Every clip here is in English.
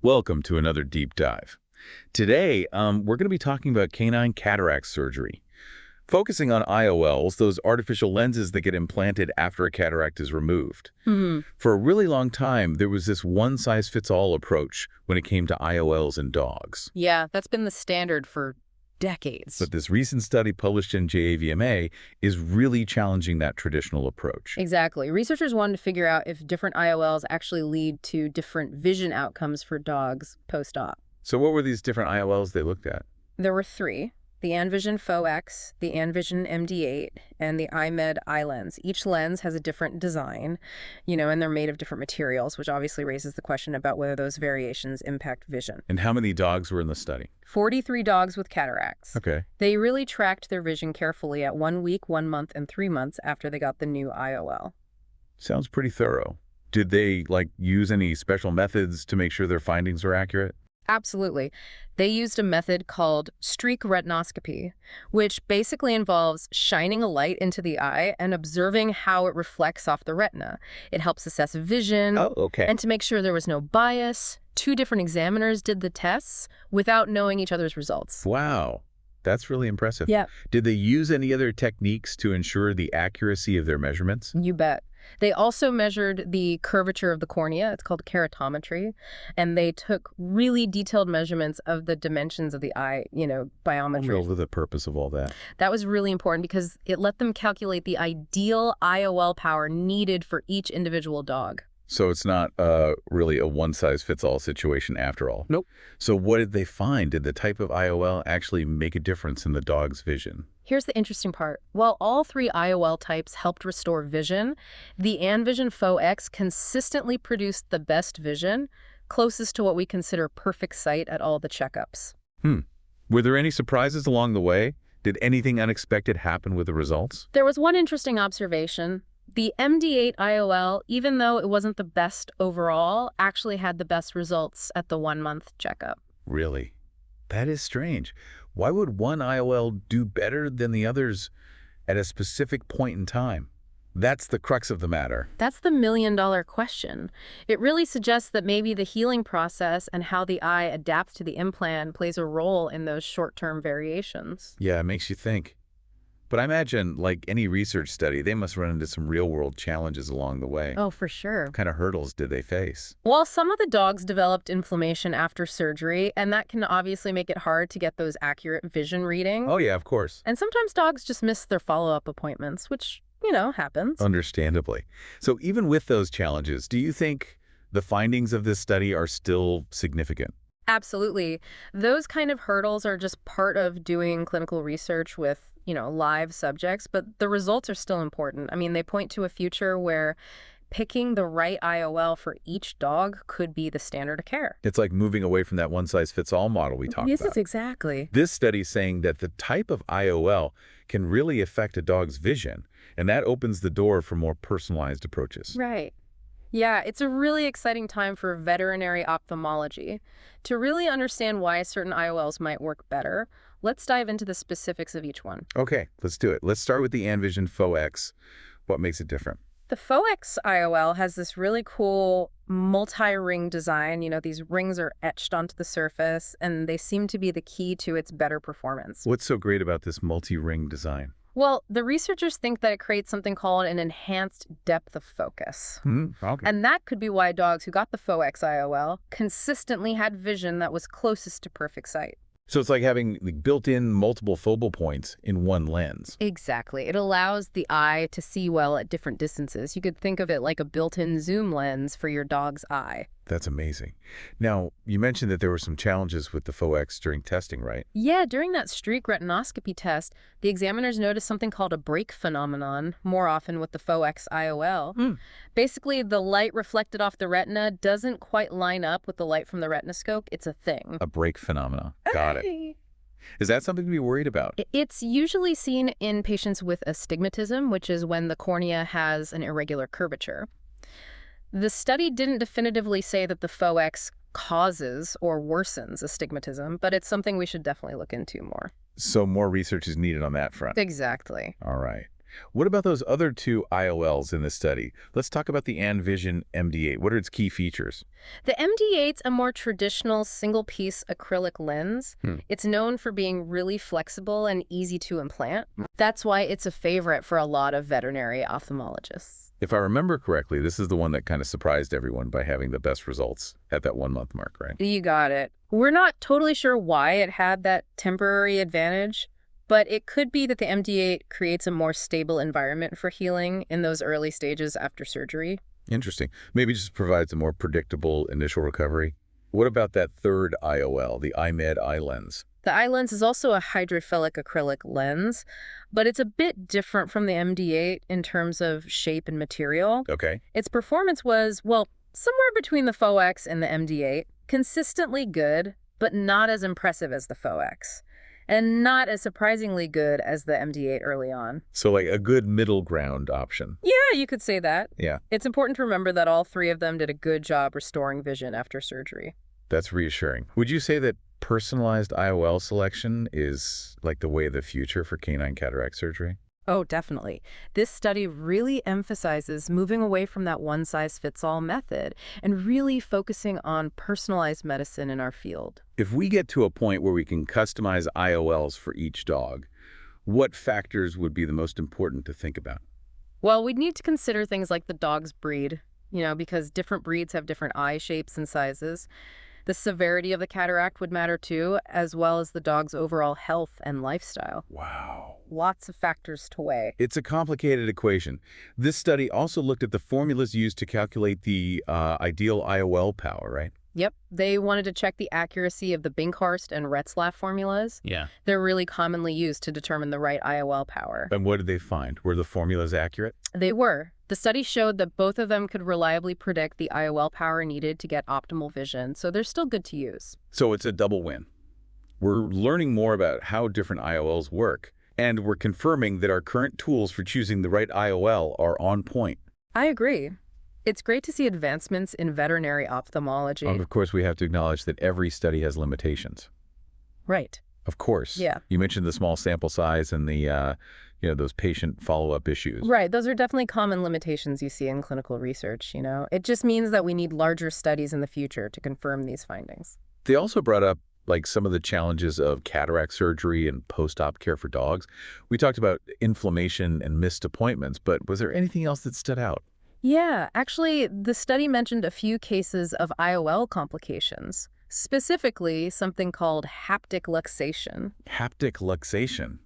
Welcome to another deep dive. Today, we're going to be talking about canine cataract surgery, focusing on IOLs, those artificial lenses that get implanted after a cataract is removed. Hmm. For a really long time, there was this one-size-fits-all approach when it came to IOLs in dogs. Yeah, that's been the standard for decades. But this recent study published in JAVMA is really challenging that traditional approach. Exactly. Researchers wanted to figure out if different IOLs actually lead to different vision outcomes for dogs post-op. So what were these different IOLs they looked at? There were three: the Envision Fo-X, the Envision MD8, and the iMed iLens. Each lens has a different design, and they're made of different materials, which obviously raises the question about whether those variations impact vision. And how many dogs were in the study? 43 dogs with cataracts. Okay. They really tracked their vision carefully at 1 week, 1 month, and 3 months after they got the new IOL. Sounds pretty thorough. Did they, use any special methods to make sure their findings are accurate? Absolutely. They used a method called streak retinoscopy, which basically involves shining a light into the eye and observing how it reflects off the retina. It helps assess vision. Oh, okay. And to make sure there was no bias, 2 different examiners did the tests without knowing each other's results. Wow. That's really impressive. Yeah. Did they use any other techniques to ensure the accuracy of their measurements? You bet. They also measured the curvature of the cornea. It's called keratometry. And they took really detailed measurements of the dimensions of the eye, biometry. Over the purpose of all that. That was really important because it let them calculate the ideal IOL power needed for each individual dog. So it's not really a one-size-fits-all situation after all. Nope. So what did they find? Did the type of IOL actually make a difference in the dog's vision? Here's the interesting part. While all 3 IOL types helped restore vision, the Envision Fo-X consistently produced the best vision, closest to what we consider perfect sight at all the checkups. Were there any surprises along the way? Did anything unexpected happen with the results? There was one interesting observation. The MD8 IOL, even though it wasn't the best overall, actually had the best results at the 1-month checkup. Really? That is strange. Why would one IOL do better than the others at a specific point in time? That's the crux of the matter. That's the million-dollar question. It really suggests that maybe the healing process and how the eye adapts to the implant plays a role in those short-term variations. Yeah, it makes you think. But I imagine, like any research study, they must run into some real-world challenges along the way. Oh, for sure. What kind of hurdles did they face? Well, some of the dogs developed inflammation after surgery, and that can obviously make it hard to get those accurate vision readings. Oh, yeah, of course. And sometimes dogs just miss their follow-up appointments, which, happens. Understandably. So even with those challenges, do you think the findings of this study are still significant? Absolutely. Those kind of hurdles are just part of doing clinical research with, live subjects, but the results are still important. I mean, they point to a future where picking the right IOL for each dog could be the standard of care. It's like moving away from that one-size-fits-all model we talked about. Yes, exactly. This study is saying that the type of IOL can really affect a dog's vision, and that opens the door for more personalized approaches. Right. Yeah, it's a really exciting time for veterinary ophthalmology. To really understand why certain IOLs might work better, let's dive into the specifics of each one. Okay, let's do it. Let's start with the Envision Fo-X. What makes it different? The Fo-X IOL has this really cool multi-ring design. These rings are etched onto the surface, and they seem to be the key to its better performance. What's so great about this multi-ring design? Well, the researchers think that it creates something called an enhanced depth of focus. Okay. And that could be why dogs who got the Fo-X IOL consistently had vision that was closest to perfect sight. So it's like having built-in multiple focal points in one lens. Exactly. It allows the eye to see well at different distances. You could think of it like a built-in zoom lens for your dog's eye. That's amazing. Now, you mentioned that there were some challenges with the Fo-X during testing, right? Yeah, during that streak retinoscopy test, the examiners noticed something called a break phenomenon more often with the Fo-X IOL. Basically, the light reflected off the retina doesn't quite line up with the light from the retinoscope. It's a thing. A break phenomena. Got it. Is that something to be worried about? It's usually seen in patients with astigmatism, which is when the cornea has an irregular curvature. The study didn't definitively say that the Fo-X causes or worsens astigmatism, but it's something we should definitely look into more. So more research is needed on that front. Exactly. All right. What about those other two IOLs in this study? Let's talk about the Vision MD8. What are its key features? The MD8's a more traditional single-piece acrylic lens. Hmm. It's known for being really flexible and easy to implant. That's why it's a favorite for a lot of veterinary ophthalmologists. If I remember correctly, this is the one that kind of surprised everyone by having the best results at that 1 month mark, right? You got it. We're not totally sure why it had that temporary advantage, but it could be that the MD8 creates a more stable environment for healing in those early stages after surgery. Interesting. Maybe just provides a more predictable initial recovery. What about that third IOL, the IMED lens? The eye lens is also a hydrophilic acrylic lens, but it's a bit different from the MD8 in terms of shape and material. Okay. Its performance was, well, somewhere between the Faux and the MD8, consistently good, but not as impressive as the Faux, and not as surprisingly good as the MD8 early on. So like a good middle ground option. Yeah, you could say that. Yeah, It's important to remember that all three of them did a good job restoring vision after surgery. that's reassuring. Would you say that personalized IOL selection is like the way of the future for canine cataract surgery? Oh, definitely. This study really emphasizes moving away from that one-size-fits-all method and really focusing on personalized medicine in our field. If we get to a point where we can customize IOLs for each dog, what factors would be the most important to think about? Well, we'd need to consider things like the dog's breed, because different breeds have different eye shapes and sizes. The severity of the cataract would matter too, as well as the dog's overall health and lifestyle. Wow. Lots of factors to weigh. It's a complicated equation. This study also looked at the formulas used to calculate the ideal IOL power, right? Yep, they wanted to check the accuracy of the Binkhorst and Retzlaff formulas. Yeah. They're really commonly used to determine the right IOL power. And what did they find? Were the formulas accurate? They were. The study showed that both of them could reliably predict the IOL power needed to get optimal vision, so they're still good to use. So it's a double win. We're learning more about how different IOLs work, and we're confirming that our current tools for choosing the right IOL are on point. I agree. It's great to see advancements in veterinary ophthalmology. Of course, we have to acknowledge that every study has limitations. Right. Of course. Yeah. You mentioned the small sample size and the, those patient follow-up issues. Right. Those are definitely common limitations you see in clinical research, It just means that we need larger studies in the future to confirm these findings. They also brought up like some of the challenges of cataract surgery and post-op care for dogs. We talked about inflammation and missed appointments, but was there anything else that stood out? Yeah, actually, the study mentioned a few cases of IOL complications, specifically something called haptic luxation. Haptic luxation.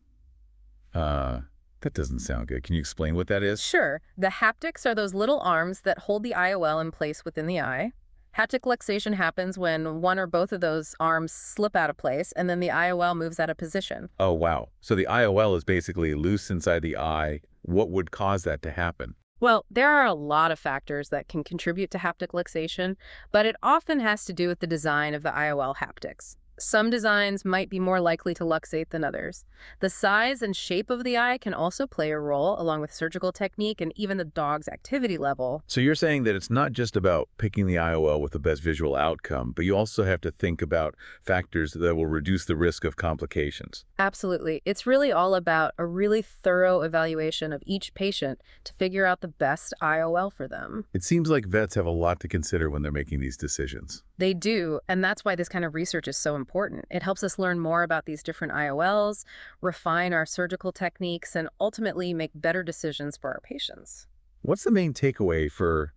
That doesn't sound good. Can you explain what that is? Sure, the haptics are those little arms that hold the IOL in place within the eye. Haptic luxation happens when one or both of those arms slip out of place and then the IOL moves out of position. Oh, wow. So the IOL is basically loose inside the eye. What would cause that to happen? Well, there are a lot of factors that can contribute to haptic luxation, but it often has to do with the design of the IOL haptics. Some designs might be more likely to luxate than others. The size and shape of the eye can also play a role, along with surgical technique and even the dog's activity level. So you're saying that it's not just about picking the IOL with the best visual outcome, but you also have to think about factors that will reduce the risk of complications. Absolutely. It's really all about a really thorough evaluation of each patient to figure out the best IOL for them. It seems like vets have a lot to consider when they're making these decisions. They do, and that's why this kind of research is so important. It helps us learn more about these different IOLs, refine our surgical techniques, and ultimately make better decisions for our patients. What's the main takeaway for,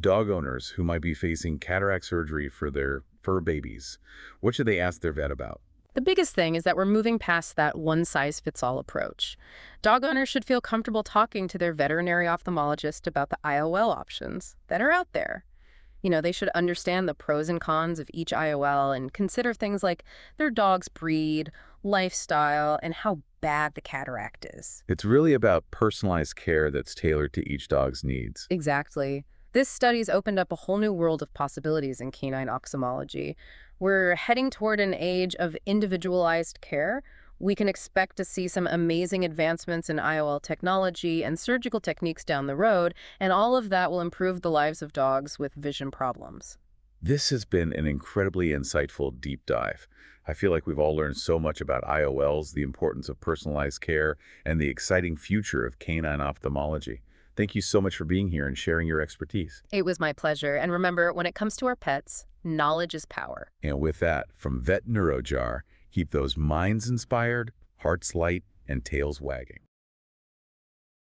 dog owners who might be facing cataract surgery for their fur babies? What should they ask their vet about? The biggest thing is that we're moving past that one-size-fits-all approach. Dog owners should feel comfortable talking to their veterinary ophthalmologist about the IOL options that are out there. They should understand the pros and cons of each IOL and consider things like their dog's breed, lifestyle, and how bad the cataract is. It's really about personalized care that's tailored to each dog's needs. Exactly. This study's opened up a whole new world of possibilities in canine ophthalmology. We're heading toward an age of individualized care. We can expect to see some amazing advancements in IOL technology and surgical techniques down the road, and all of that will improve the lives of dogs with vision problems. This has been an incredibly insightful deep dive. I feel like we've all learned so much about IOLs, the importance of personalized care, and the exciting future of canine ophthalmology. Thank you so much for being here and sharing your expertise. It was my pleasure. And remember, when it comes to our pets, knowledge is power. And with that, from Vet Neurojar, keep those minds inspired, hearts light, and tails wagging.